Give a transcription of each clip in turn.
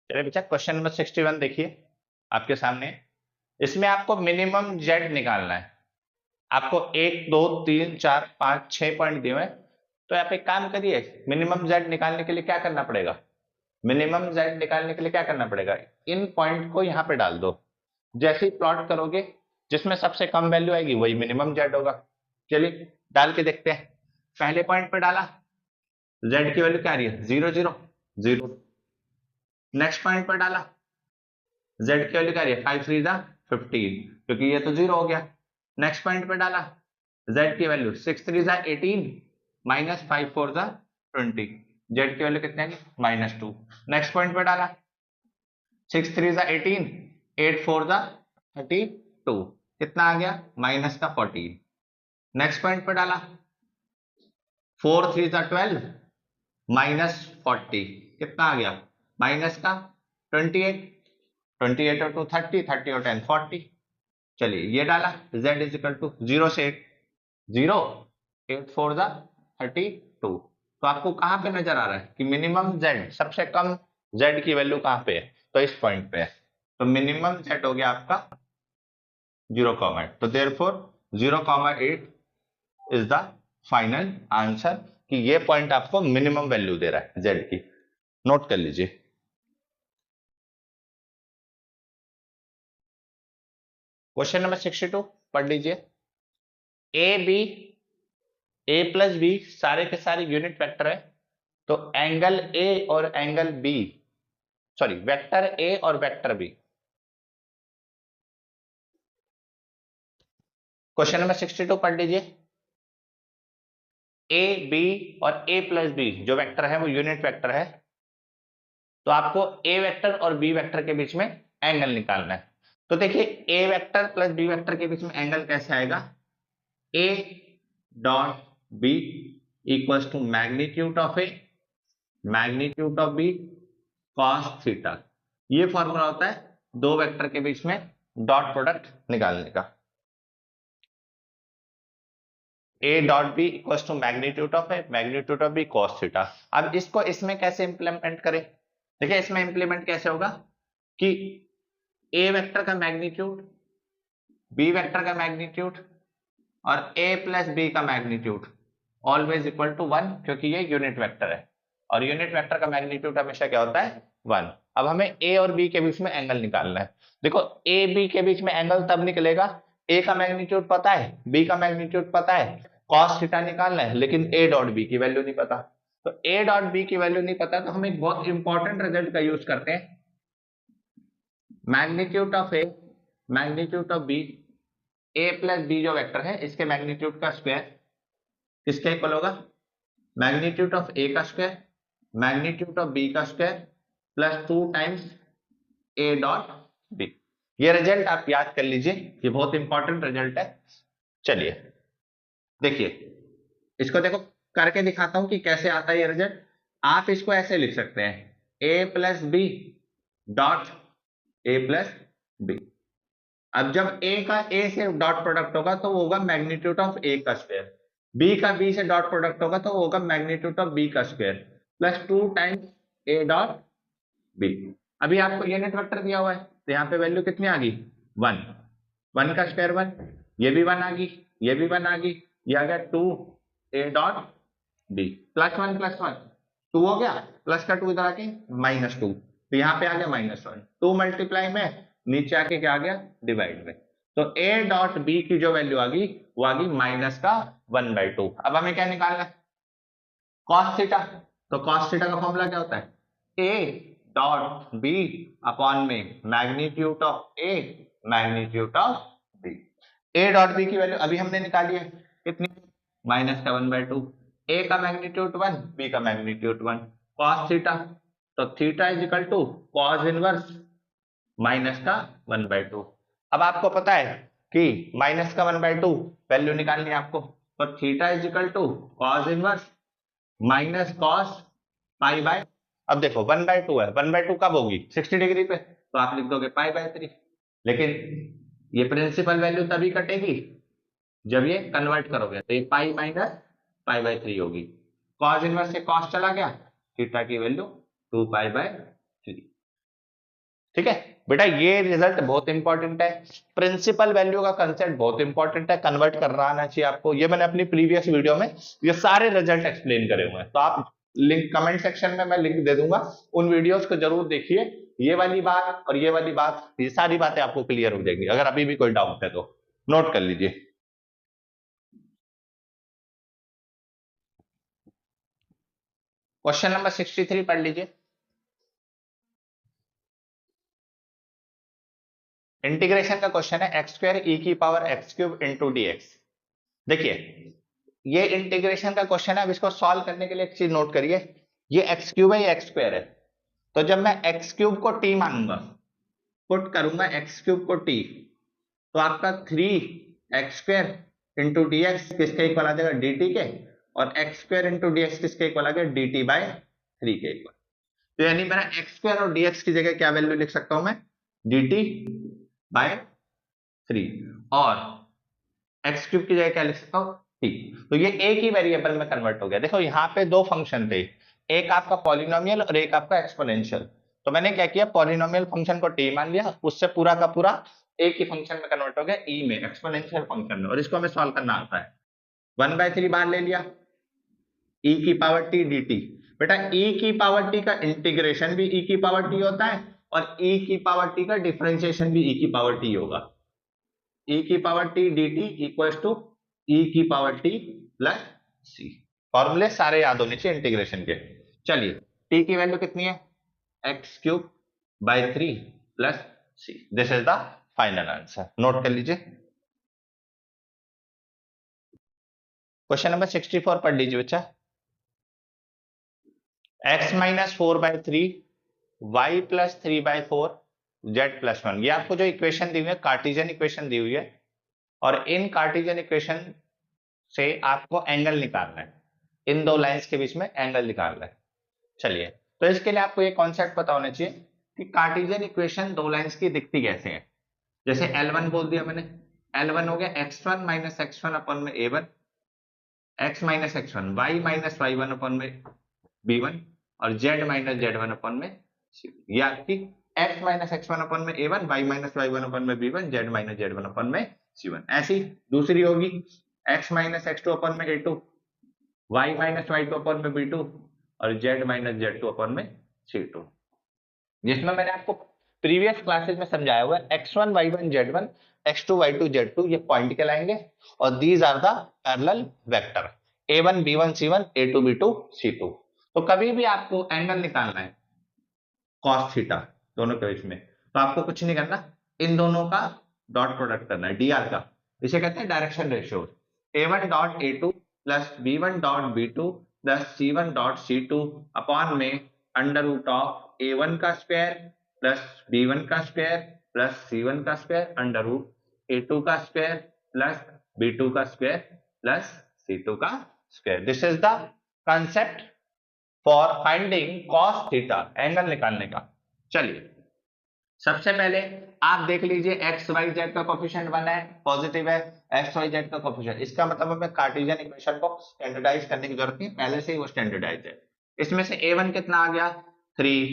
चलिए बेटा question number 61 देखिए आपके सामने। इसमें आपको मिनिमम जेड निकालना है। आपको 1 2 3 4 5 6 पॉइंट दिए हुए। तो आप एक काम करिए, मिनिमम जेड निकालने के लिए क्या करना पड़ेगा? मिनिमम जेड निकालने के लिए क्या करना पड़ेगा? इन पॉइंट को यहाँ पे डाल दो। जैसे ही प्लॉट करोगे जिसमें सबसे कम वैल्यू आएगी वही मिनिमम जेड होगा। चलिए डाल के देखते हैं। पहले पॉइंट पे डाला, जेड की वैल्यू क्या आ रही है? 0 0 0। नेक्स्ट पॉइंट पर डाला, z की वैल्यू क्या आ रही है? 5 3 15, क्योंकि ये तो 0 हो गया। नेक्स्ट पॉइंट पे डाला, z की वैल्यू 6 3 18 माइनस 5 4 20, z की वैल्यू कितनी आएगी? -2। नेक्स्ट पॉइंट पे डाला, 6 3 18 8 4 32, कितना आ गया? माइनस का 14। नेक्स्ट पॉइंट पे डाला, 4 3 12 माइनस 40, कितना आ गया? माइनस का 28। 28 और 2 30, 30 और 10 40। चलिए ये डाला, z इज इक्वल टू 0 से 8, 0 8 4 32। तो आपको कहां पे नजर आ रहा है कि मिनिमम z, सबसे कम z की वैल्यू कहां पे है? तो इस पॉइंट पे है। तो मिनिमम z हो गया आपका 0,8। तो therefore 0,8 is the final answer, कि ये पॉइंट आपको मिनिमम वैल्यू दे रहा है z की। नोट कर लीजिए। क्वेश्चन नंबर 62 पढ़ लीजिए। ए प्लस बी सारे के सारे यूनिट वेक्टर है। तो एंगल ए और angle b, sorry vector a और वेक्टर बी। क्वेश्चन नंबर 62 पढ़ लीजिए। ए बी और ए प्लस बी जो वेक्टर है वो यूनिट वेक्टर है। तो आपको ए वेक्टर और बी वेक्टर के बीच में एंगल निकालना है। तो देखिए a vector plus b vector के बीच में एंगल कैसे आएगा? A dot b equals to magnitude of a magnitude of b cos theta. ये फॉर्मूला होता है दो वेक्टर के बीच में डॉट प्रोडक्ट निकालने का। A dot b equals to magnitude of a magnitude of b cos theta. अब इसको इसमें कैसे इंप्लीमेंट करें? देखिए इसमें इंप्लीमेंट कैसे होगा कि ए वेक्टर का मैग्नीट्यूड, बी वेक्टर का मैग्नीट्यूड और ए प्लस बी का मैग्नीट्यूड ऑलवेज इक्वल टू 1, क्योंकि ये यूनिट वेक्टर है और यूनिट वेक्टर का मैग्नीट्यूड हमेशा क्या होता है? 1। अब हमें ए और बी के बीच में एंगल निकालना है। देखो ए बी के बीच में एंगल तब निकलेगा, ए का मैग्नीट्यूड पता है, बी का मैग्नीट्यूड पता है, कॉस थीटा निकालना है, लेकिन ए डॉट बी की वैल्यू नहीं पता। तो ए डॉट बी की वैल्यू नहीं पता तो हम एक बहुत इंपॉर्टेंट रिजल्ट का यूज करते हैं, magnitude of a magnitude of b. A plus b जो वेक्टर है इसके मैग्नीट्यूड का स्क्वायर किसके इक्वल होगा? मैग्नीट्यूड ऑफ ए का स्क्वायर मैग्नीट्यूड ऑफ बी का square plus 2 times a dot b. ये रिजल्ट आप याद कर लीजिए, ये बहुत इंपॉर्टेंट रिजल्ट है। चलिए देखिए इसको, देखो करके दिखाता हूं कि कैसे आता है ये रिजल्ट। आप इसको ऐसे लिख सकते हैं a plus b dot a plus b. अब जब ए का ए से डॉट प्रोडक्ट होगा तो वो होगा मैग्नीट्यूड ऑफ ए का स्क्वायर, बी का बी से डॉट प्रोडक्ट होगा तो वो होगा मैग्नीट्यूड ऑफ बी का square plus 2 times a dot b. अभी आपको यूनिट वेक्टर दिया हुआ है तो यहाँ पे वैल्यू कितनी आ गई? 1। 1 का स्क्वायर 1, ये भी 1 आ गई, ये भी 1 आ गई, ये आ गया 2 a dot b plus 1 plus 1 2 हो गया, प्लस का 2 इधर आके -2, तो यहाँ पे आ गया -1। 2 मल्टीप्लाई में नीचे आके क्या आ गया? डिवाइड में। तो ए डॉट बी की जो वैल्यू आ गई वो आ गई माइनस का 1/2। अब हमें क्या निकालना है? Cos theta. तो कॉस थीटा का फॉर्मूला क्या होता है? ए डॉट बी अपॉन में magnitude of a magnitude of b. A dot b की वैल्यू अभी हमने निकाली है कितनी? माइनस का 1/2। ए का मैग्नीट्यूड 1, बी का मैग्नीट्यूड 1, कॉस थीटा। तो theta is equal to cos inverse minus का 1/2। अब आपको पता है कि माइनस का 1/2 वैल्यू निकालनी है आपको, तो theta is equal to cos inverse minus cos pi by, अब देखो 1/2 है, 1/2 कब होगी? 60 डिग्री पे, तो आप लिख दोगे पाई/3। लेकिन ये प्रिंसिपल वैल्यू तभी कटेगी जब ये कन्वर्ट करोगे, तो ये पाई माइनस पाई/3 होगी। कॉस इनवर्स से कॉस चला गया, थीटा की वैल्यू 2 पाई/3। ठीक है बेटा, ये रिजल्ट बहुत इंपॉर्टेंट है। प्रिंसिपल वैल्यू का कंसेप्ट बहुत इंपॉर्टेंट है, कन्वर्ट करना आना चाहिए आपको। ये मैंने अपनी प्रीवियस वीडियो में ये सारे रिजल्ट एक्सप्लेन करे हुए हैं, तो आप लिंक कमेंट सेक्शन में मैं लिंक दे दूंगा, उन वीडियोस को जरूर देखिए। ये वाली बात और ये वाली बात, ये सारी बातें आपको क्लियर हो जाएंगी। अगर अभी भी कोई डाउट है तो नोट कर लीजिए। क्वेश्चन नंबर 63 पढ़ लीजिए। इंटीग्रेशन का क्वेश्चन है, एक्स स्क्वायर ई की power x cube into D x. देखिए ये इंटीग्रेशन का क्वेश्चन है। अब इसको सॉल्व करने के लिए एक चीज नोट करिए, ये एक्स क्यूब है, ये एक्स स्क्वायर है। तो जब मैं एक्स क्यूब को टी मानूंगा, पुट करूंगा एक्स क्यूब को टी, तो आपका 3x square into D x किसके इक्वल आ जाएगा, डी टी के, और x square into D x किसके इक्वल आ जाएगा, डी टी बाई 3 के इक्वल। तो यानी मेरा एक्स स्क्वायर और डी एक्स की जगह क्या वैल्यू लिख सकता हूं मैं, डी टी बाय 3, और एक्स क्यूब की जगह क्या लिख सकता हूं, टी। तो ये एक ही वेरिएबल में कन्वर्ट हो गया। देखो यहाँ पे दो फंक्शन थे, एक आपका पॉलिनोमियल और एक आपका एक्सपोनेंशियल। तो मैंने क्या किया, पॉलिनोमियल फंक्शन को टी मान लिया, उससे पूरा का पूरा एक ही फंक्शन में कन्वर्ट हो गया, ई में, एक्सपोनेंशियल फंक्शन में, और इसको हमें सॉल्व करना आता है। 1/3 बाहर ले लिया, ई की पावर टी डी टी। बेटा ई की पावर टी का इंटीग्रेशन भी ई की पावर टी होता है, और ई की पावर टी का डिफरेंशिएशन भी ई की पावर टी होगा। ई की power t d t equals to e की पावर टी प्लस सी। फॉर्मूले सारे याद होने चाहिए इंटीग्रेशन के। चलिए टी की वैल्यू कितनी है, x cube by 3 plus c. This is the final answer, note कर लीजिए। क्वेश्चन नंबर 64 पढ़ लीजिए बच्चा। x minus 4/3 y plus 3/4 z plus 1। ये आपको जो इक्वेशन दी हुई है कार्टेशियन इक्वेशन दी हुई है, और इन कार्टेशियन इक्वेशन से आपको एंगल निकालना है, इन दो लाइंस के बीच में एंगल निकालना है। चलिए तो इसके लिए आपको ये कॉन्सेप्ट पता होना चाहिए कि कार्टेशियन इक्वेशन दो लाइंस की दिखती कैसे है। जैसे L1 बोल दिया मैंने, L1 हो गया x1 माइनस x1 अपन में a1, x minus x1 y minus y1 अपन में b1, और z माइनस z1 अपन में c। ये आपकी x माइनस x1 अपन में a1, y माइनस y1 अपन में b1, z माइनस z1 अपन में c1। ऐसी दूसरी होगी x माइनस x2 अपन में a2, y माइनस y2 अपन में b2, और z माइनस z2 अपन में c2। जिसमें मैंने आपको प्रीवियस क्लासेस में समझाया हुआ है x1 y1 z1, x2 y2 z2 ये पॉइंट कहलाएंगे, और these are the parallel vector a1 b1 c1 a2 b2 c2। तो कभी भी आपको एंगल निकालना है cos थीटा दोनों के बीच में, तो आपको कुछ नहीं करना, इन दोनों का डॉट प्रोडक्ट करना है dr का। इसे कहते हैं direction ratio. a1 dot a2 plus b1 dot b2 plus c1 dot c2 upon में अंडर रूट ऑफ a1 का स्क्वायर प्लस b1 का स्क्वायर प्लस c1 का स्क्वायर अंडर रूट a2 का स्क्वायर प्लस b2 का square plus c2 का square. This is the concept for finding cos theta, angle निकालने का। चलिए सबसे पहले आप देख लीजिए एक्स वाई जेड का कोफिशिएंट 1 है, पॉजिटिव है, एक्स वाई जेड का कोफिशिएंट, इसका मतलब हमें कार्टेशियन इक्वेशन को स्टैंडर्डाइज करने की जरूरत नहीं, पहले से ही वो स्टैंडर्डाइज है। इसमें से a1 कितना आ गया 3,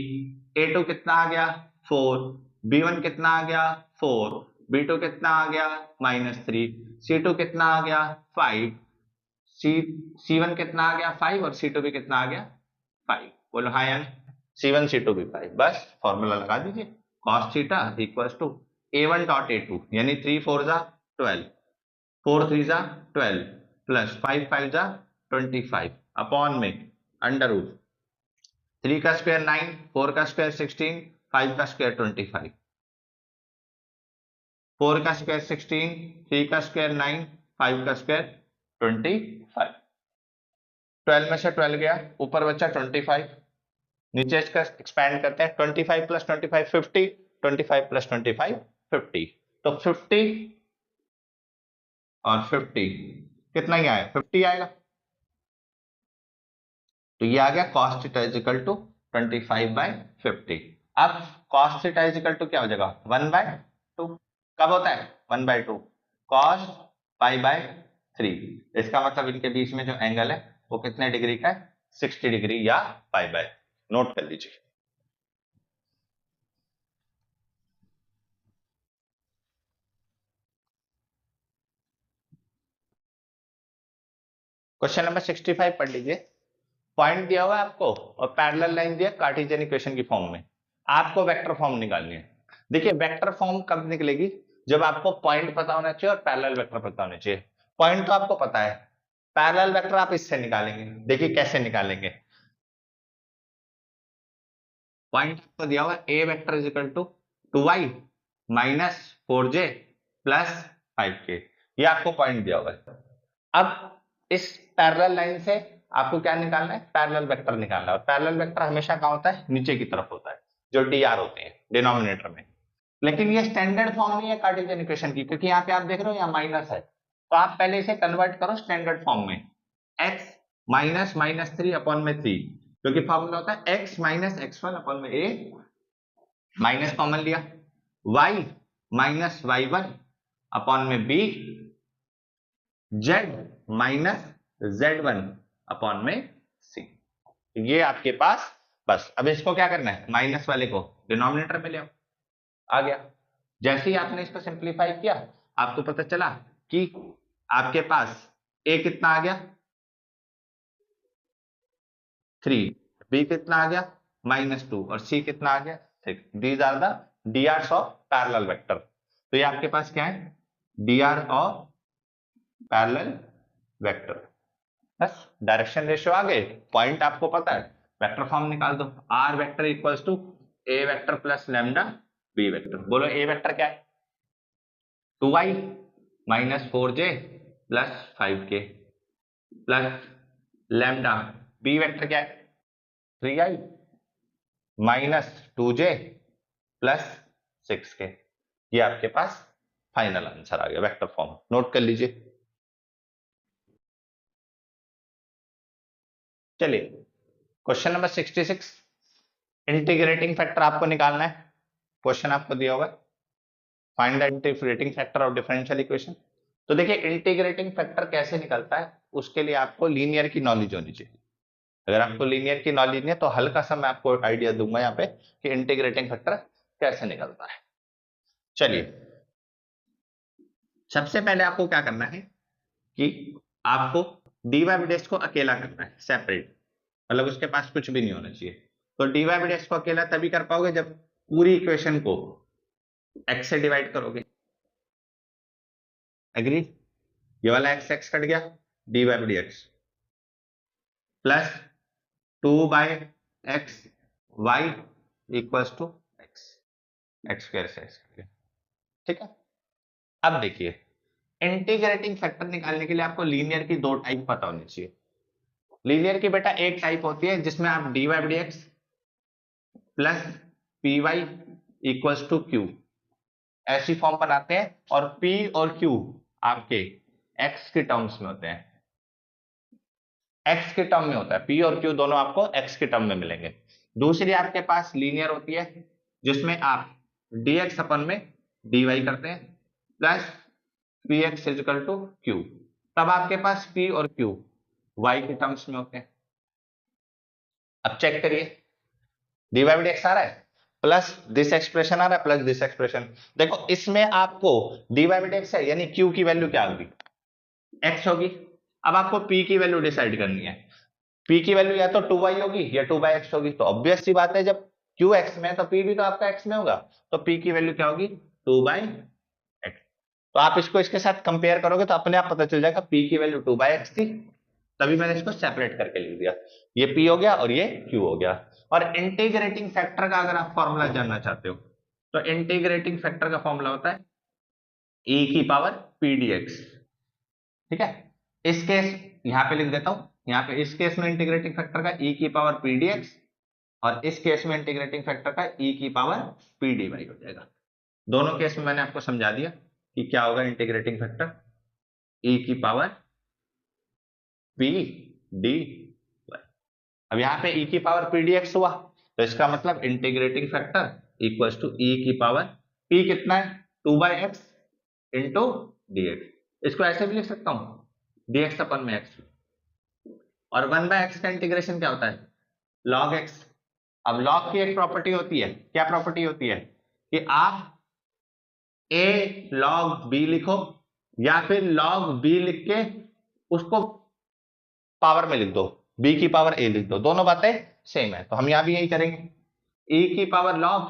a2 कितना आ गया 4, b1 कितना आ गया 4, b2 कितना आ गया -3, c2 कितना आ गया 5, c1 कितना आ गया 5, और c2 भी कितना आ गया 5। बोलो हाँ यार, c1 c2 भी 5। बस फॉर्मूला लगा दीजिए, cos theta equals to a1 dot a2 यानी 3 4 जा 12, 4 3 जा 12 प्लस 5 5 जा 25 अपॉन में अंडर रूट 3 का स्क्वायर 9, 4 का स्क्वायर 16, 5 का स्क्वायर 25, 4 का स्क्वायर 16, 3 का स्क्वायर 9, 5 का स्क्वायर 25। 12 में से 12 गया, ऊपर बचा 25, नीचे इसका एक्सपैंड करते हैं 25 प्लस 25 50, 25 प्लस 25 50। तो 50 और 50 कितना ही आया 50 आएगा। तो ये आ गया cos theta is equal to 25/50। अब cos theta is equal to क्या हो जाएगा 1/2। कब होता है 1/2 cos π/3। इसका मतलब इनके बीच में जो एंगल है वो कितने डिग्री का है 60 डिग्री या π/। नोट कर लीजिए। क्वेश्चन नंबर 65 पढ़ लीजिए। पॉइंट दिया हुआ है आपको और पैरेलल लाइन दिया कार्टेशियन इक्वेशन की फॉर्म में, आपको वेक्टर फॉर्म निकालनी है। देखिए वेक्टर फॉर्म कब निकलेगी, जब आपको पॉइंट पता होना चाहिए और पैरेलल वेक्टर पता होना चाहिए। पॉइंट तो आपको पता है, पैरेलल वेक्टर आप इससे निकालेंगे। देखिए कैसे निकालेंगे। पॉइंट आपको दिया हुआ a vector is equal to 2y minus 4j plus 5k, ये आपको पॉइंट दिया हुआ है। अब इस पैरेलल लाइन से आपको क्या निकालना है, पैरेलल वेक्टर निकालना है। और पैरेलल वेक्टर हमेशा कहाँ होता है, नीचे की तरफ होता है, जो dr होते हैं डिनोमिनेटर में। लेकिन ये स्टैंडर्ड फॉर्म नहीं है कार्टेशियन इक्वेशन की, क्योंकि यहाँ पे आप देख रहे हो यहाँ माइनस है, तो आप पहले इसे कन्वर्ट करो स्टैंडर्ड फॉर्म में। x माइनस माइनस 3 अपॉन में 3, क्योंकि फॉर्मूला होता है x माइनस x1 अपॉन में a, माइनस कॉमन लिया, y माइनस y1 अपॉन में b, z minus z1 upon में c। ये आपके पास, बस अब इसको क्या करना है, माइनस वाले को डिनोमिनेटर में ले आओ, आ गया। जैसे ही आपने इसको सिंप्लीफाई किया आपको पता चला कि आपके पास a कितना आ गया 3, b कितना आ गया -2 और c कितना आ गया 6। These are the drs of parallel vector. तो ये आपके पास क्या है, dr ऑफ पैरेलल वेक्टर। बस डायरेक्शन रेशियो आ गए, पॉइंट आपको पता है, वेक्टर फॉर्म निकाल दो। r vector equals to a vector plus lambda b vector. बोलो a वेक्टर क्या है, 2y minus 4j plus 5k plus lambda, b vector क्या है 3i minus 2j plus 6k। ये आपके पास फाइनल आंसर आ गया वेक्टर फॉर्म, नोट कर लीजिए। चलिए क्वेश्चन नंबर 66, इंटीग्रेटिंग फैक्टर आपको निकालना है। क्वेश्चन आपको दिया होगा find the integrating factor of differential equation. तो देखिए इंटीग्रेटिंग फैक्टर कैसे निकलता है, उसके लिए आपको लीनियर की नॉलेज होनी चाहिए। अगर आपको लीनियर की नॉलेज नहीं है तो हल्का सा मैं आपको आइडिया दूंगा यहाँ पे कि इंटीग्रेटिंग फैक्टर कैसे निकलता है। चलिए सबसे पहले आपको क्या करना है कि आपको dy बाई dx को अकेला करना है, सेपरेट, मतलब उसके पास कुछ भी नहीं होना चाहिए। तो dy बाई dx को अकेला तभी कर पाओगे जब पूरी इक्वेशन को x से डिवाइड करोगे। एग्री, ये वाला x x कट गया, dy by dx plus 2 by x y equals to x, x square से एक्स कट गया, ठीक है। अब देखिए इंटीग्रेटिंग फैक्टर निकालने के लिए आपको लीनियर की दो टाइप पता होनी चाहिए। लीनियर की बेटा एक टाइप होती है जिसमें आप dy by dx plus p y equals to q ऐसी फॉर्म बनाते हैं, और p और q आपके x के टर्म्स में होते हैं, x के टर्म में होता है, p और q दोनों आपको x के टर्म में मिलेंगे। दूसरी आपके पास लीनियर होती है जिसमें आप dx अपन में dy करते हैं plus px equal to q, तब आपके पास p और q y के टर्म्स में होते हैं। अब चेक करिए dy बाई dx आ रहा है प्लस दिस एक्सप्रेशन आ रहा है प्लस दिस एक्सप्रेशन। देखो इसमें आपको dy बाई dx है यानी q की वैल्यू क्या होगी, x होगी। अब आपको p की वैल्यू डिसाइड करनी है, p की वैल्यू या तो 2y होगी या 2/x होगी। तो ऑब्वियस सी बात है जब q x में है तो p भी तो आपका x में होगा, तो p की वैल्यू क्या होगी 2/x। तो आप इसको इसके साथ कंपेयर करोगे तो अपने आप पता चल जाएगा p की वैल्यू 2/x थी, तभी मैंने इसको सेपरेट करके लिख दिया। ये p हो गया और ये q हो गया। और इंटीग्रेटिंग फैक्टर का अगर आप फॉर्मूला जानना चाहते हो तो इंटीग्रेटिंग फैक्टर का फॉर्मूला होता है e की पावर p dx, ठीक है। इस केस यहां पे लिख देता हूं, यहाँ पे इस केस में इंटीग्रेटिंग फैक्टर का e की पावर p dx और इस केस में इंटीग्रेटिंग फैक्टर का e की पावर p dy हो जाएगा। दोनों केस में मैंने आपको समझा दिया कि क्या होगा इंटीग्रेटिंग फैक्टर, e की पावर p dy। अब यहाँ पे e की पावर p dx हुआ तो इसका मतलब integrating factor equals to e की पावर p कितना है 2/x इंटू dx। इसको ऐसे भी लिख सकता हूं dx अपन में x, और 1/x का इंटीग्रेशन क्या होता है log x। अब log की एक प्रॉपर्टी होती है, क्या प्रॉपर्टी होती है कि आप a log b लिखो या फिर log b लिख के उसको पावर में लिख दो, b की पावर a लिख दो, दोनों बातें सेम है, तो हम यहां भी यही करेंगे, e की पावर log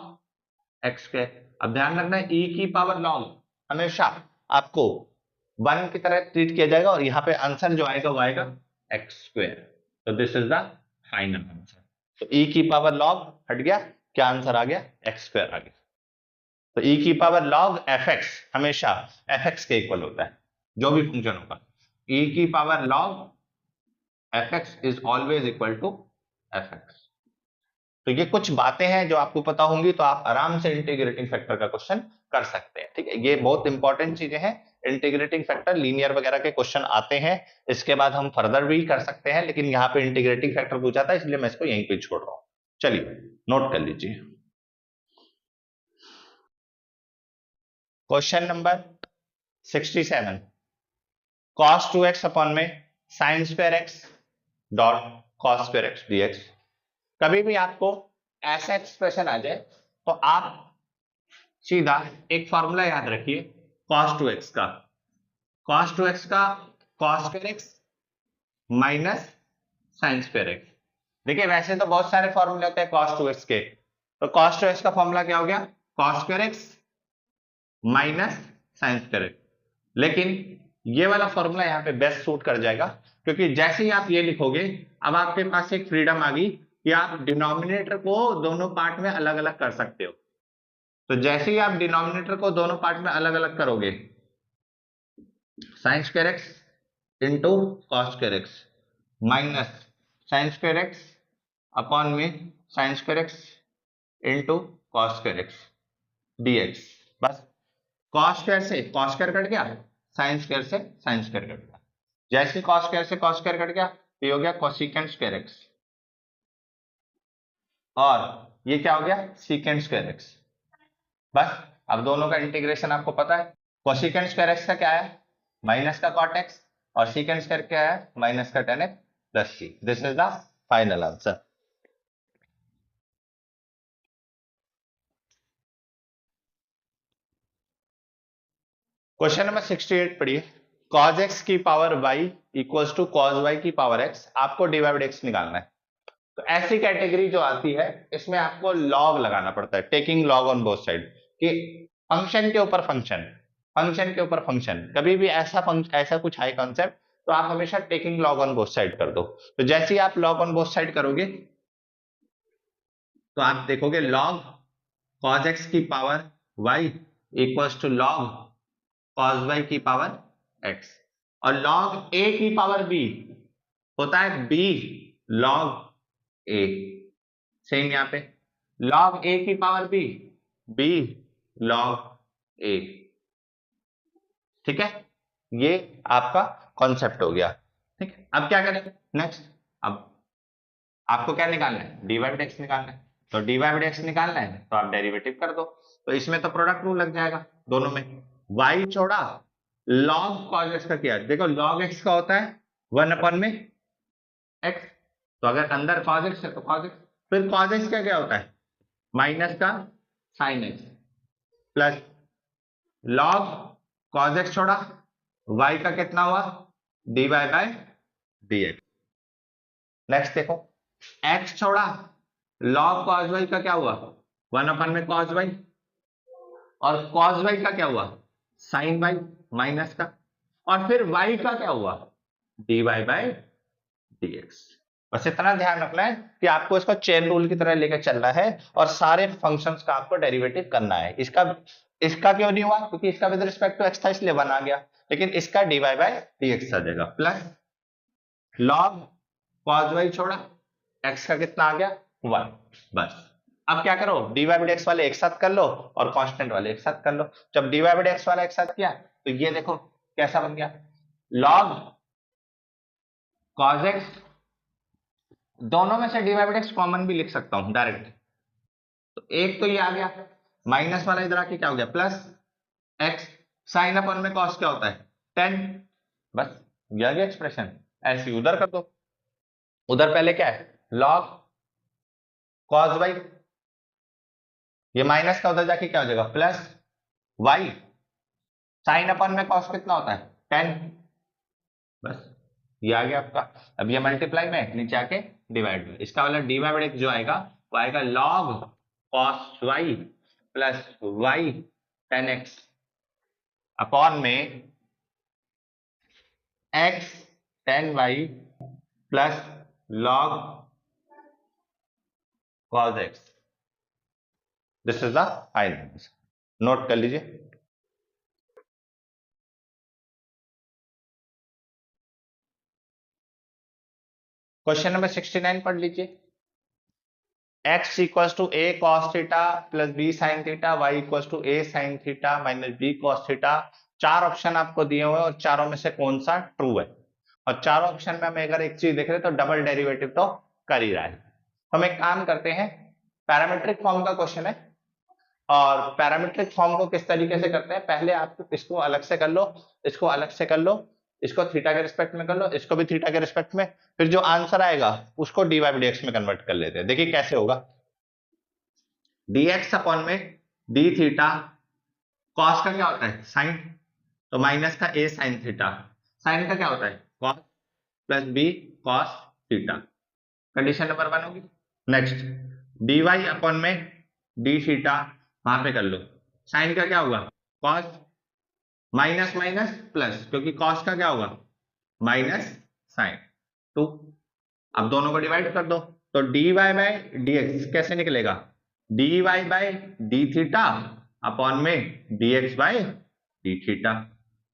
x स्क्वायर। अब ध्यान रखना है e की पावर log हमेशा आपको 1 की तरह ट्रीट किया जाएगा और यहाँ पे आंसर जो आएगा वो आएगा x स्क्वायर। तो this is the final answer. तो e की पावर log हट गया, क्या आंसर आ गया, x स्क्वायर आ गया। तो e की पावर log fx हमेशा fx के इक्वल होता है, जो भी फंक्शन होगा, e की power log fx is always equal to fx। तो ये कुछ बातें हैं जो आपको पता होंगी, तो आप आराम से इंटीग्रेटिंग फैक्टर का क्वेश्चन कर सकते हैं। ठीक है, ये बहुत इंपॉर्टेंट चीजें हैं। इंटीग्रेटिंग फैक्टर लीनियर वगैरह के क्वेश्चन आते हैं, इसके बाद हम फर्दर भी कर सकते हैं, लेकिन यहाँ पे इंटीग्रेटिंग फैक्टर पूछा था इसलिए मैं इसको यहीं पे छोड़ रहा हूं। चलिए नोट कर लीजिए। Question number 67, cos 2x upon में sin square x dot cos square x dx। कभी भी आपको ऐसा एक्सप्रेशन आ जाए तो आप सीधा एक फॉर्मूला याद रखिए cos 2x का, cos 2x का cos square x minus sin square x। देखिए वैसे तो बहुत सारे फॉर्मूले होते हैं cos 2x के, तो cos 2x का फॉर्मूला क्या हो गया, cos square x minus sin square x। लेकिन ये वाला फॉर्मूला यहाँ पे बेस्ट सूट कर जाएगा, क्योंकि जैसे ही आप ये लिखोगे अब आपके पास एक फ्रीडम आ गई कि आप डिनोमिनेटर को दोनों पार्ट में अलग अलग कर सकते हो। तो जैसे ही आप डिनोमिनेटर को दोनों पार्ट में अलग अलग करोगे, sin square x into cos square x minus sin square x upon में sin square x into cos square x dx। बस cos स्क्वायर से cos स्क्वायर कट गया, sin स्क्वायर से sin स्क्वायर कट गया। जैसे cos स्क्वायर से cos square cut गया तो ये हो गया कोसिकेंट स्क्वायर x, और ये क्या हो गया, सीकेंट स्क्वायर x। बस अब दोनों का इंटीग्रेशन आपको पता है, कोसिकेंट स्क्वायर x का क्या है, माइनस का cot x, और सीकेंट स्क्वायर क्या है, माइनस का tan x plus c। This is the final answer. Question number 68 पढ़िए, cos x की power y equals to cos y की पावर x, आपको dy बाई dx निकालना है। तो ऐसी कैटेगरी जो आती है इसमें आपको लॉग लगाना पड़ता है, taking log on both side, कि फंक्शन के ऊपर फंक्शन, फंक्शन के ऊपर फंक्शन, कभी भी ऐसा कुछ है कॉन्सेप्ट तो आप हमेशा taking log on both side कर दो। तो जैसे ही आप लॉग ऑन बोथ साइड करोगे तो आप देखोगे लॉग cos x की power y equals to log cos y की पावर x, और log a की पावर b होता है b log a। सेम यहां पे log a की पावर b log a। ठीक है, ये आपका कॉन्सेप्ट हो गया। ठीक है, अब क्या करें नेक्स्ट, अब आपको क्या निकालना है, dy बाई dx निकालना है। तो dy बाई dx निकालना है तो आप डेरिवेटिव कर दो, तो इसमें तो प्रोडक्ट रूल लग जाएगा दोनों में, y छोड़ा log cos x का किया, देखो log x का होता है 1 अपॉन में x, तो अगर अंदर cos x है तो cos x, फिर cos x का क्या होता है, माइनस का sin x plus log cos x छोड़ा y का कितना हुआ, dy बाई dx। नेक्स्ट देखो x छोड़ा log cos y का क्या हुआ, 1 अपन में cos y, और cos y का क्या हुआ, sin y माइनस का, और फिर y का क्या हुआ, dy बाई dx। बस इतना ध्यान रखना है कि आपको इसको चेन रूल की तरह लेकर चलना है और सारे फंक्शंस का आपको डेरिवेटिव करना है। इसका क्यों नहीं हुआ, क्योंकि इसका विद रिस्पेक्ट टू x था इसलिए 1 आ गया, लेकिन इसका dy बाई dx आ जाएगा, प्लस log cos y छोड़ा x का कितना आ गया 1। बस अब क्या करो, dy बाई dx वाले एक साथ कर लो और कांस्टेंट वाले एक साथ कर लो। जब dy बाई dx वाला एक साथ किया तो ये देखो कैसा बन गया, log cos x, दोनों में से dy बाई dx कॉमन भी लिख सकता हूं डायरेक्ट, तो एक तो ये आ गया, माइनस वाला इधर आके क्या हो गया प्लस x, साइन अपन में cos क्या होता है 10। बस ये आ गया एक्सप्रेशन, ऐसे उधर कर दो, उधर पहले क्या है log cos y, ये माइनस का उधर जाके क्या हो जाएगा प्लस y, साइन अपन में cos कितना होता है 10। बस ये आ गया आपका। अब ये मल्टीप्लाई में, नीचे आके डिवाइड में, इसका वाला डी बाई जो आएगा वो आएगा log cos y plus y tan x upon में x tan y plus log cos x। This is the final answer, note कर लीजिए। क्वेश्चन नंबर 69 पढ़ लीजिए। x equals to a cos theta plus b sin theta, y equals to a sin theta minus b cos theta. चार option आपको दिए हुए हैं और चारों में से कौन सा ट्रू है। और चारों ऑप्शन में हम अगर एक चीज देख रहे हैं तो डबल डेरिवेटिव तो कर ही रहा है। हम एक काम करते हैं, पैरामीट्रिक फॉर्म का क्वेश्चन है और पैरामीट्रिक फॉर्म को किस तरीके से करते हैं, पहले आप इसको अलग से कर लो, इसको अलग से कर लो, इसको थीटा के रिस्पेक्ट में कर लो, इसको भी थीटा के रिस्पेक्ट में, फिर जो आंसर आएगा उसको dy by dx में कन्वर्ट कर लेते हैं। देखिए कैसे होगा। dx अपॉन में d थीटा, cos का क्या होता है sin, तो माइनस का a sin थीटा, sin का क्या होता है cos plus b cos theta. Condition number 1 होगी। नेक्स्ट dy अपॉन में d थीटा, वहां पे कर लो, sin का क्या होगा cos माइनस माइनस प्लस, क्योंकि cos का क्या होगा माइनस sin 2। अब दोनों को डिवाइड कर दो तो dy बाय dx कैसे निकलेगा, dy by d theta upon में dx by d theta.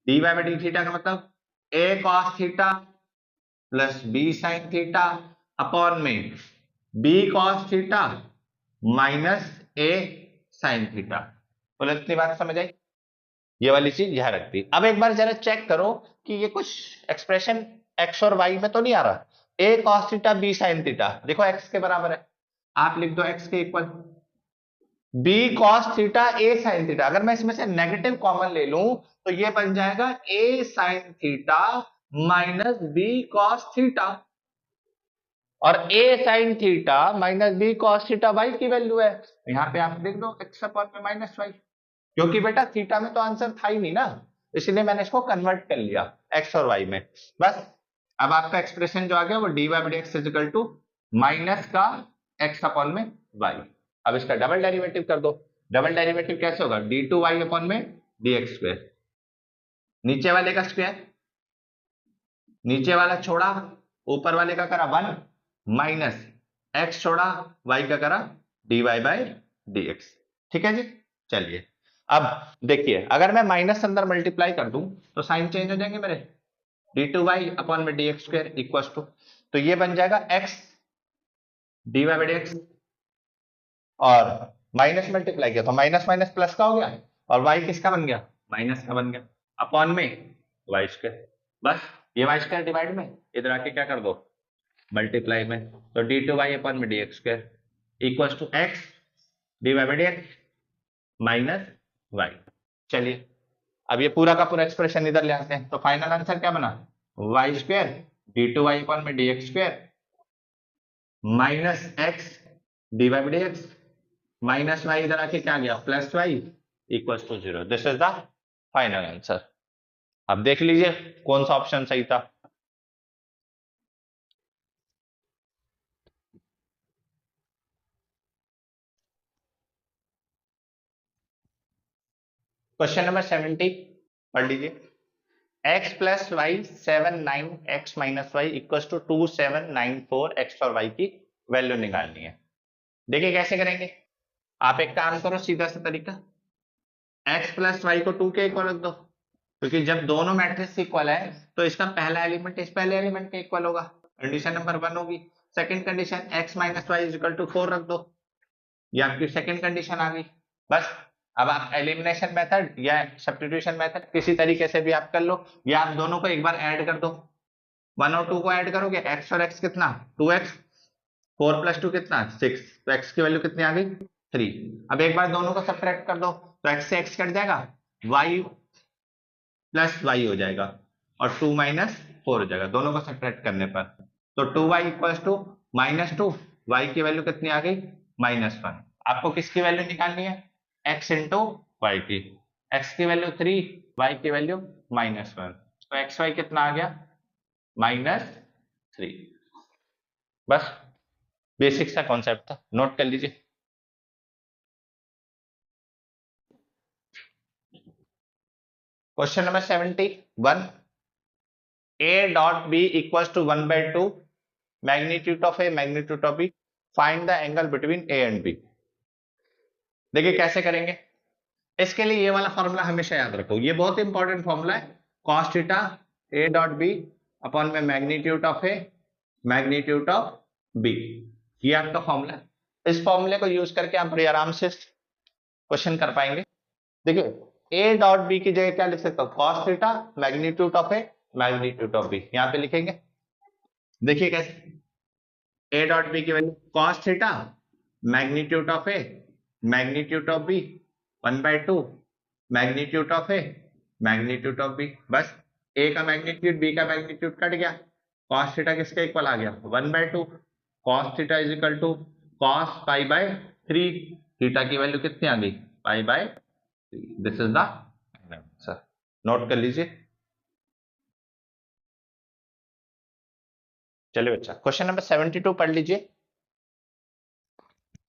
dy by d theta का मतलब a cos theta plus b sin theta upon में b cos theta minus a sin theta. बोले इतनी बात समझ आई, ये वाली चीज यह रखती। अब एक बार जरा चेक करो कि ये कुछ एक्सप्रेशन x और y में तो नहीं आ रहा। a cos theta b sin theta, देखो x के बराबर है, आप लिख दो x के equal, b cos theta a sin theta. अगर मैं इसमें से नेगेटिव कॉमन ले लूं तो ये बन जाएगा a sin theta minus b cos theta, और a sin theta minus b cos theta y की वैल्यू है। यहाँ पे आप लिख दो x अपॉन में माइनस y, क्योंकि बेटा थीटा में तो आंसर था ही नहीं ना, इसलिए मैंने इसको कन्वर्ट कर लिया x और y में। बस अब आपका एक्सप्रेशन जो आ गया वो dy by dx is equal to minus का x अपॉन में y। अब इसका डबल डेरिवेटिव कर दो। डबल डेरिवेटिव कैसे होगा, d2y अपॉन में dx स्क्वायर, नीचे वाले का स्क्वायर, नीचे वाला छोड़ा ऊपर वाले का करा 1 माइनस x छोड़ा y का करा dy by dx। ठीक है जी। चलिए अब देखिए, अगर मैं माइनस अंदर मल्टीप्लाई कर दूं तो साइन चेंज हो जाएंगे मेरे, d2y अपॉन में dx स्क्वायर इक्वल्स टू, तो ये बन जाएगा x dy by dx, और माइनस मल्टीप्लाई किया तो माइनस माइनस प्लस का हो गया, और y किसका बन गया माइनस का बन गया, अपॉन में y स्क्वायर। बस ये y स्क्वायर डिवाइड में इधर आके क्या कर दो मल्टीप्लाई में, तो d2y अपॉन में dx square equals to x dy by dx minus y। चलिए अब ये पूरा का पूरा एक्सप्रेशन इधर ले आते हैं, तो फाइनल आंसर क्या बना, y स्क्वायर d2y अपॉन में dx square minus x dy by dx minus y, इधर आके क्या गया plus y equals to 0। This is the final answer. अब देख लीजिए कौन सा ऑप्शन सही था। क्वेश्चन नंबर 70 पढ़ लीजिए। x plus y 79 x minus y equal to 2794 x और y की वैल्यू निकालनी है। देखिए कैसे करेंगे, आप एक काम करो सीधा सा तरीका, x प्लस वाई को 2 के इक्वल रख दो, क्योंकि जब दोनों मैट्रिक्स इक्वल है तो इसका पहला एलिमेंट इस पहले एलिमेंट के इक्वल होगा, कंडीशन नंबर 1 होगी। Second condition x minus y is equal to 4 रख दो, ये आपकी सेकंड कंडीशन आ गई। बस अब आप एलिमिनेशन मेथड या सब्स्टिट्यूशन मेथड किसी तरीके से भी आप कर लो, या आप दोनों को एक बार ऐड कर दो। 1 और 2 को ऐड करोगे, x और x कितना 2x, 4 प्लस 2 कितना 6, तो x की वैल्यू कितनी आ गई 3। अब एक बार दोनों को सब्ट्रैक्ट कर दो तो x से x कट जाएगा, y प्लस y हो जाएगा और 2 माइनस 4 हो जाएगा दोनों को सब्ट्रैक्ट करने पर। तो 2y equals to minus 2, y की वैल्यू कितनी आ गई -1। आपको किसकी वैल्यू निकालनी है, x इंटू वाई की, x की वैल्यू 3, y की वैल्यू -1, तो xy कितना आ गया -3। बस बेसिक सा कॉन्सेप्ट था, नोट कर लीजिए। Question number 71, a dot b equals to 1/2 magnitude of a magnitude of b, find the angle between a and b। देखिए कैसे करेंगे, इसके लिए ये वाला फॉर्मूला हमेशा याद रखो, ये बहुत इंपॉर्टेंट फॉर्मूला है। cos theta a dot b upon में magnitude of a magnitude of b, ये आपका फॉर्मूला है। इस फॉर्मूले को यूज करके आप बड़ी आराम से क्वेश्चन कर पाएंगे। देखिए a डॉट b की जगह क्या लिख सकते हो, cos theta magnitude of a magnitude of b, यहां पे लिखेंगे। देखिए कैसे, a डॉट b की value cos theta magnitude of a magnitude of b 1/2 magnitude of a magnitude of b। बस a का मैग्नीट्यूड b का मैग्नीट्यूड कट गया, cos थीटा किसके इक्वल आ गया 1/2, cos theta is equal to cos π/3, theta की value कितनी आ गई π/3। This is the answer, note कर लीजिए। चलिए बच्चा क्वेश्चन नंबर 72 पढ़ लीजिए।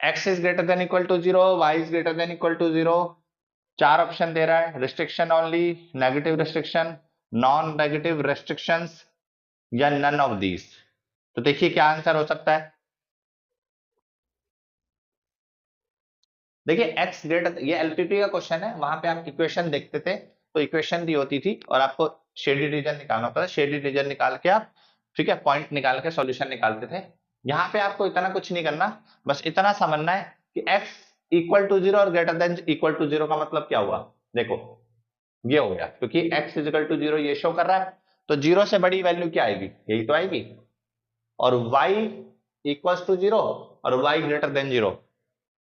x is greater than equal to 0, y is greater than equal to 0, 4 option दे रहा है, restriction only, negative restriction, non negative restrictions या नन ऑफ दीज। तो देखिए क्या आंसर हो सकता है। देखिए x ग्रेटर, ये एलपीपी का क्वेश्चन है, वहां पे आप इक्वेशन देखते थे तो इक्वेशन दी होती थी और आपको शेडी रीजन निकालना होता था, शेडी रीजन निकाल के आप, ठीक है, पॉइंट निकाल के सॉल्यूशन निकालते थे। यहाँ पे आपको इतना कुछ नहीं करना, बस इतना समझना है कि x इक्वल टू 0 और ग्रेटर देन इक्वल टू 0 का मतलब क्या हुआ। देखो ये हो गया, क्योंकि x इज इक्वल टू 0 ये शो कर रहा है, तो 0 से बड़ी वैल्यू क्या आएगी, यही तो आएगी। और y इक्वल टू 0 और y ग्रेटर देन 0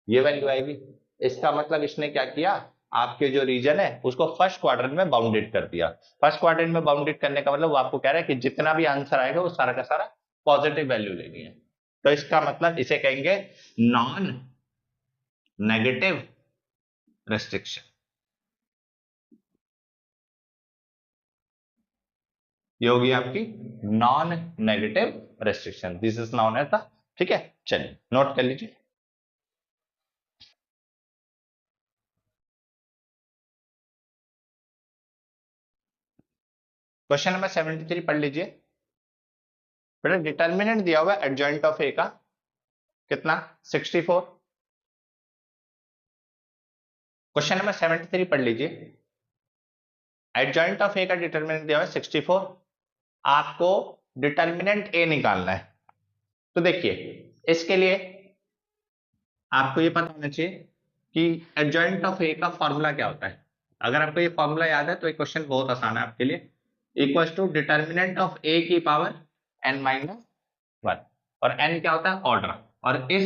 ये वैल्यू आएगी। इसका मतलब इसने क्या किया, आपके जो रीजन है उसको फर्स्ट क्वाड्रेंट में बाउंडेड कर दिया। फर्स्ट क्वाड्रेंट में बाउंडेड करने का मतलब वो आपको कह रहा है कि जितना भी आंसर आएगा वो सारा का सारा पॉजिटिव वैल्यू लेनी है। तो इसका मतलब इसे कहेंगे नॉन नेगेटिव रेस्ट्रिक्शन, ये होगी आपकी non negative restriction, this is non as the, ठीक है। चलिए नोट कर लीजिए। क्वेश्चन नंबर 73 पढ़ लीजिए। बेटा डिटर्मिनेंट दिया हुआ है एडजॉइंट ऑफ ए का, कितना 64। क्वेश्चन नंबर 73 पढ़ लीजिए। एडजॉइंट ऑफ ए का डिटर्मिनेंट दिया हुआ है 64, आपको डिटर्मिनेंट ए निकालना है। तो देखिए इसके लिए आपको ये पता होना चाहिए कि एडजॉइंट ऑफ ए का फॉर्मूला क्या होता है। अगर आपको ये फॉर्मूला याद है तो ये क्वेश्चन बहुत आसान है आपके लिए। Equals to determinant of A की पावर n-1, और n क्या होता है ऑर्डर, और इस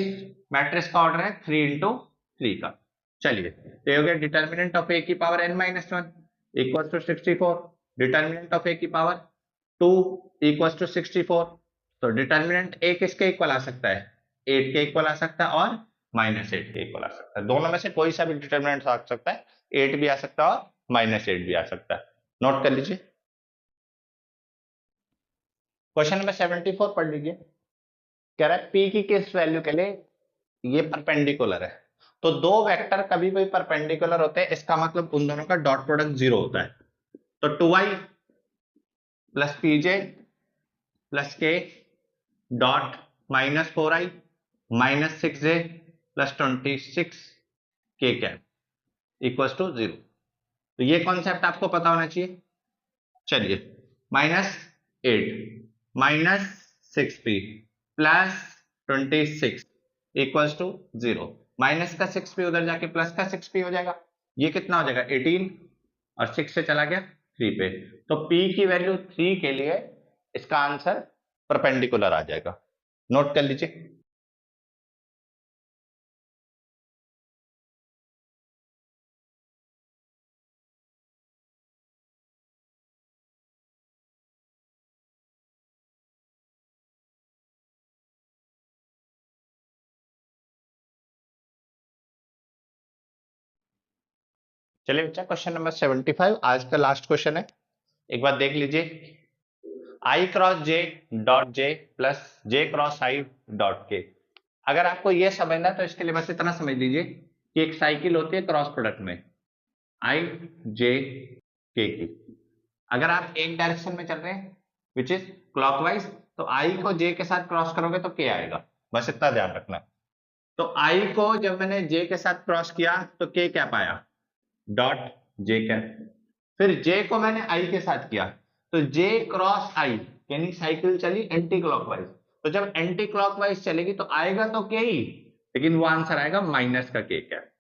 मैट्रिक्स का ऑर्डर है 3 × 3 का। चलिए तो ये हो गया डिटर्मिनेंट ऑफ ए की power n-1 equals to 64, determinant of A की पावर 2 इक्वल्स टू 64। तो डिटर्मिनेंट ए किसके इक्वल आ सकता है, 8 के इक्वल आ सकता है और -8 के इक्वल आ सकता है। दोनों में से कोई सा भी डिटर्मिनेंट आ सकता है, 8 भी आ सकता है और -8 भी आ सकता है। नोट कर लीजिए। क्वेश्चन नंबर 74 पढ़ लीजिए। कह रहा है पी की किस वैल्यू के लिए ये परपेंडिकुलर है। तो दो वेक्टर कभी भी परपेंडिकुलर होते हैं, इसका मतलब उन दोनों का डॉट प्रोडक्ट 0 होता है। तो 2i plus pj plus k dot -4i -6j plus 26 k cap equals to 0। तो ये कॉन्सेप्ट आपको पता होना चाहिए। चलिए -8 -6p plus 26 equals to 0, minus का 6p उधर जाके प्लस का 6p हो जाएगा, ये कितना हो जाएगा 18 और 6 से चला गया 3 पे। तो p की वैल्यू 3 के लिए इसका आंसर परपेंडिकुलर आ जाएगा। नोट कर लीजिए। चलिए बच्चा क्वेश्चन नंबर 75 आज का लास्ट क्वेश्चन है, एक बार देख लीजिए। I cross j dot j plus j cross i dot k. अगर आपको ये समझना है तो इसके लिए बस इतना समझ लीजिए कि एक साइकिल होती है क्रॉस प्रोडक्ट में आई जे के की। अगर आप एक डायरेक्शन में चल रहे हैं विच इज क्लॉकवाइज, तो आई को जे के साथ क्रॉस करोगे तो के आएगा, बस इतना ध्यान रखना। तो आई को जब मैंने जे के साथ क्रॉस किया तो के क्या पाया, डॉट जे कैप। फिर जे को मैंने आई के साथ किया तो जे क्रॉस आई, यानी साइकिल चली एंटी क्लॉकवाइज। तो जब एंटी क्लॉकवाइज चलेगी तो आएगा तो के ही, लेकिन वो आंसर आएगा माइनस का के कैप।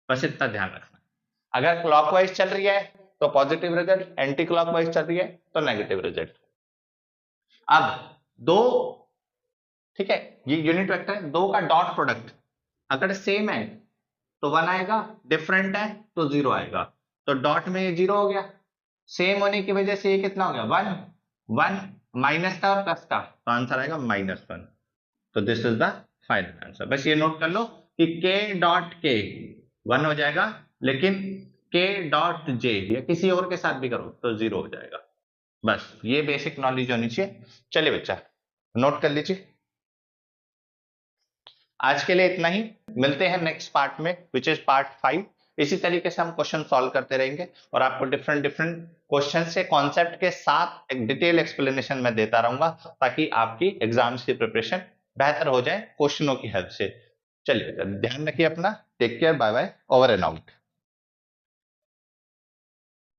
बस इतना ध्यान रखना। अगर क्लॉकवाइज चल रही है तो पॉजिटिव रिजल्ट, एंटी क्लॉकवाइज चल रही है तो नेगेटिव रिजल्ट। अब दो, ठीक है, ये यूनिट वेक्टर है, दो का डॉट प्रोडक्ट अगर सेम है तो 1 आएगा, डिफरेंट है तो 0 आएगा। तो डॉट में ये 0 हो गया, सेम होने की वजह से ये कितना हो गया 1 1 माइनस का और प्लस का, तो आंसर आएगा -1। तो this is the final answer. बस ये नोट कर लो कि के डॉट के 1 हो जाएगा, लेकिन के डॉट जे या किसी और के साथ भी करो तो 0 हो जाएगा। बस ये बेसिक नॉलेज होनी चाहिए। चलिए बच्चा नोट कर लीजिए। आज के लिए इतना ही, मिलते हैं नेक्स्ट पार्ट में विच इज पार्ट 5। इसी तरीके से हम क्वेश्चन सॉल्व करते रहेंगे और आपको डिफरेंट डिफरेंट क्वेश्चन से कॉन्सेप्ट के साथ एक डिटेल एक्सप्लेनेशन में देता रहूंगा ताकि आपकी एग्जाम्स की प्रिपरेशन बेहतर हो जाए क्वेश्चनों की हेल्प से। चलिए ध्यान रखिए अपना, take care, bye bye, over and out.